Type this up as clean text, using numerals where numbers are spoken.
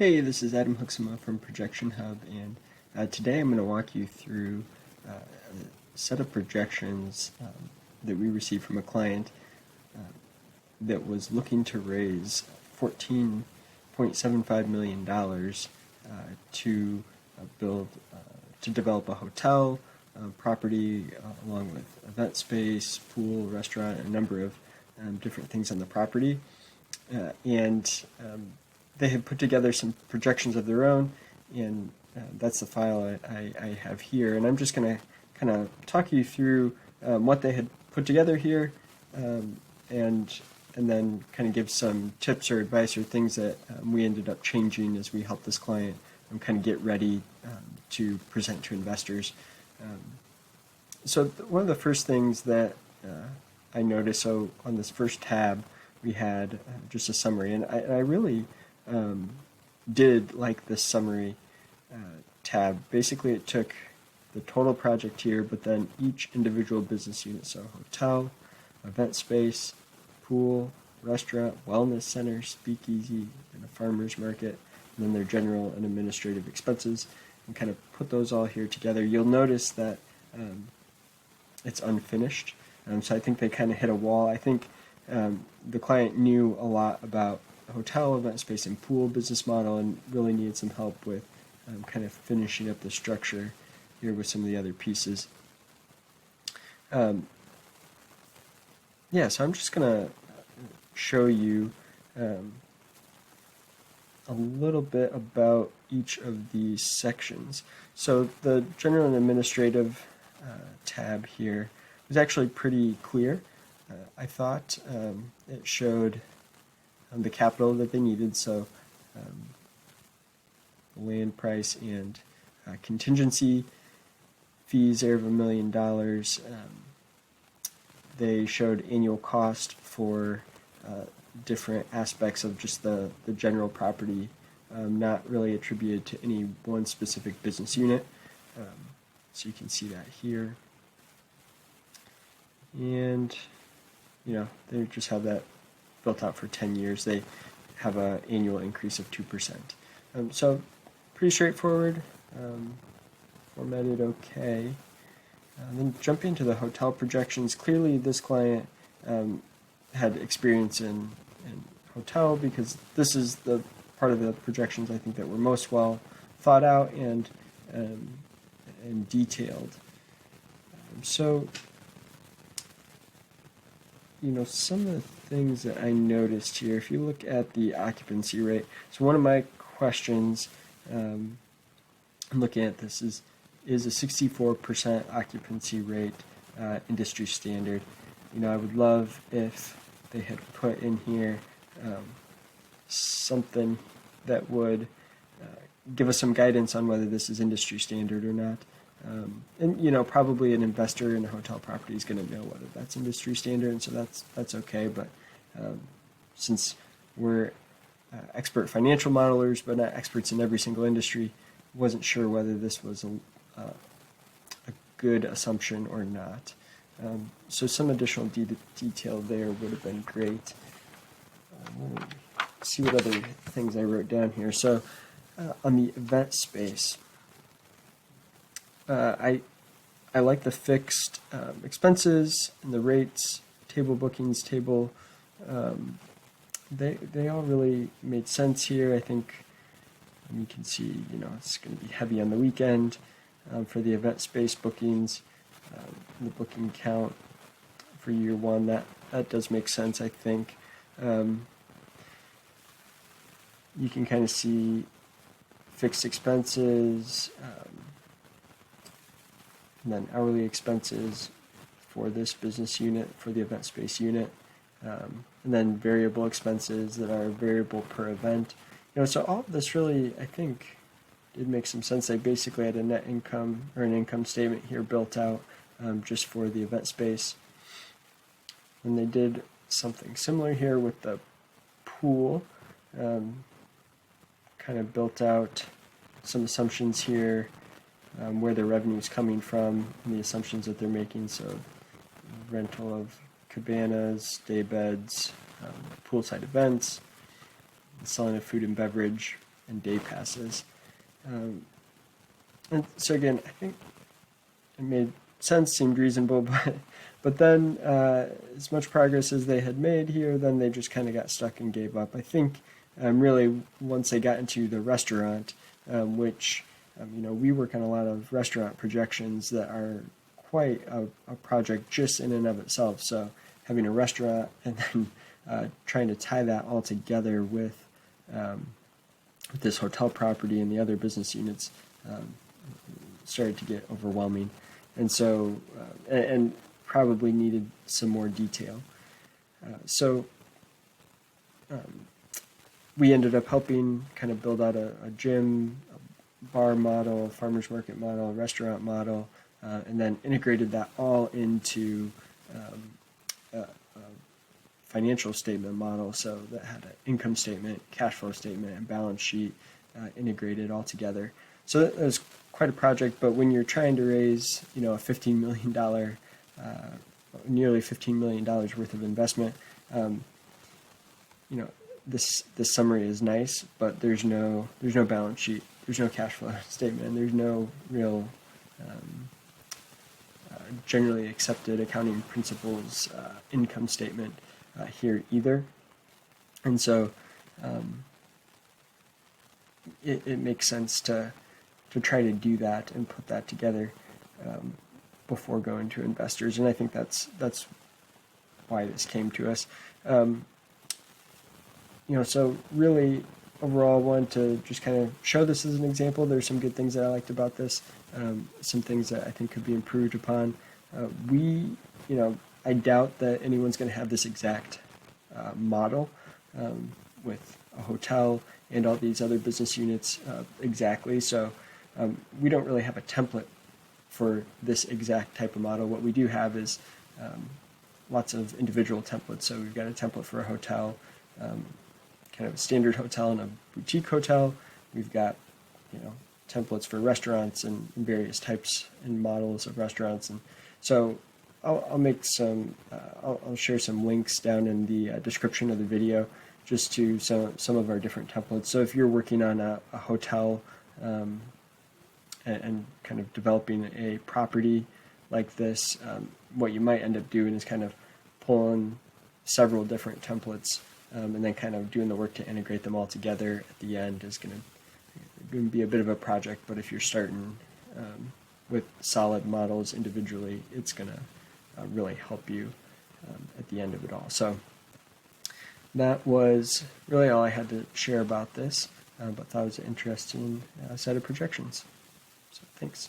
Hey, this is Adam Huxama from Projection Hub, and today I'm going to walk you through a set of projections that we received from a client that was looking to raise $14.75 million to build, to develop a hotel property along with event space, pool, restaurant, a number of different things on the property. And they have put together some projections of their own, and that's the file I have here. And I'm just going to kind of talk you through what they had put together here, and then kind of give some tips or advice or things that we ended up changing as we helped this client kind of get ready to present to investors. So one of the first things that I noticed, so on this first tab, we had just a summary, and I really did like this summary tab. Basically, it took the total project here, but then each individual business unit, so hotel, event space, pool, restaurant, wellness center, speakeasy, and a farmer's market, and then their general and administrative expenses, and kind of put those all here together. You'll notice that it's unfinished, so I think they kind of hit a wall. I think the client knew a lot about hotel, event space, and pool business model, and really needed some help with kind of finishing up the structure here with some of the other pieces. Yeah, so I'm just going to show you a little bit about each of these sections. So the general and administrative tab here was actually pretty clear. I thought it showed the capital that they needed, so land price and contingency fees there of $1 million. They showed annual cost for different aspects of just the general property, not really attributed to any one specific business unit. So you can see that here. And they just have that built out for 10 years. They have an annual increase of 2%. So pretty straightforward, formatted okay. Then jumping to the hotel projections, clearly this client had experience in hotel, because this is the part of the projections I think that were most well thought out and detailed. So some of the things that I noticed here, if you look at the occupancy rate, so one of my questions looking at this is a 64% occupancy rate industry standard? I would love if they had put in here something that would give us some guidance on whether this is industry standard or not. And probably an investor in a hotel property is going to know whether that's industry standard, and so that's okay. But since we're expert financial modelers, but not experts in every single industry, wasn't sure whether this was a good assumption or not. So some additional detail there would have been great. Let's see what other things I wrote down here. So on the event space, I like the fixed expenses and the rates, table bookings, table. They all really made sense here. I think you can see, it's going to be heavy on the weekend for the event space bookings. The booking count for year one, that does make sense, I think. You can kind of see fixed expenses, and then hourly expenses for this business unit, for the event space unit, and then variable expenses that are variable per event. So all of this really, I think, did make some sense. They basically had a net income or an income statement here built out just for the event space. And they did something similar here with the pool, kind of built out some assumptions here, where their revenue is coming from, and the assumptions that they're making. So rental of cabanas, day beds, poolside events, selling of food and beverage, and day passes. And so again, I think it made sense, seemed reasonable, but then as much progress as they had made here, then they just kind of got stuck and gave up. I think really once they got into the restaurant, which we work on a lot of restaurant projections that are quite a project just in and of itself. So having a restaurant and then trying to tie that all together with this hotel property and the other business units started to get overwhelming, and so and probably needed some more detail. So we ended up helping kind of build out a gym, a bar model, a farmers market model, a restaurant model, and then integrated that all into a financial statement model. So that had an income statement, cash flow statement, and balance sheet integrated all together. So that was quite a project, but when you're trying to raise, a $15 million, nearly $15 million worth of investment, this summary is nice, but there's no balance sheet, there's no cash flow statement, there's no real generally accepted accounting principles income statement here either, and so it makes sense to try to do that and put that together before going to investors, and I think that's why this came to us. So really, overall, I wanted to just kind of show this as an example. There's some good things that I liked about this, some things that I think could be improved upon. I doubt that anyone's going to have this exact model with a hotel and all these other business units exactly. So we don't really have a template for this exact type of model. What we do have is lots of individual templates. So we've got a template for a hotel, kind of a standard hotel and a boutique hotel. We've got, templates for restaurants and various types and models of restaurants. And so I'll make some, I'll share some links down in the description of the video just to some of our different templates. So if you're working on a hotel and kind of developing a property like this, what you might end up doing is kind of pulling several different templates and then kind of doing the work to integrate them all together at the end is going to be a bit of a project. But if you're starting with solid models individually, it's going to really help you at the end of it all. So that was really all I had to share about this, but thought it was an interesting set of projections. So thanks.